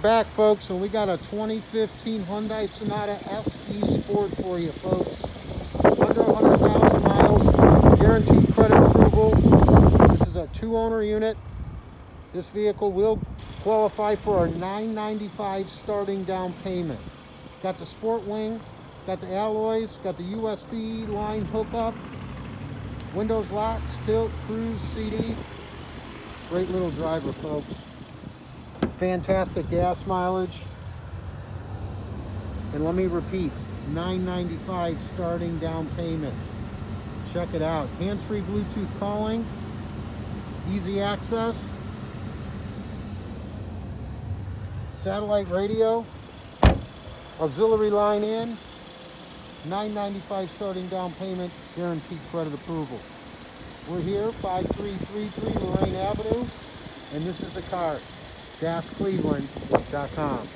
back, folks, and we got a 2015 Hyundai Sonata SE Sport for you, folks. Under 100,000 miles, guaranteed credit approval. This is a 2-owner unit. This vehicle will qualify for a $995 starting down payment. Got the sport wing, got the alloys, got the USB line hookup, windows locks, tilt, cruise, CD. Great little driver, folks. Fantastic gas mileage. And let me repeat, $995 starting down payment. Check it out. Hands-free Bluetooth calling, easy access, satellite radio, auxiliary line in, $995 starting down payment, guaranteed credit approval. We're here, 5333 Lorraine Avenue, and this is the car, gascleveland.com.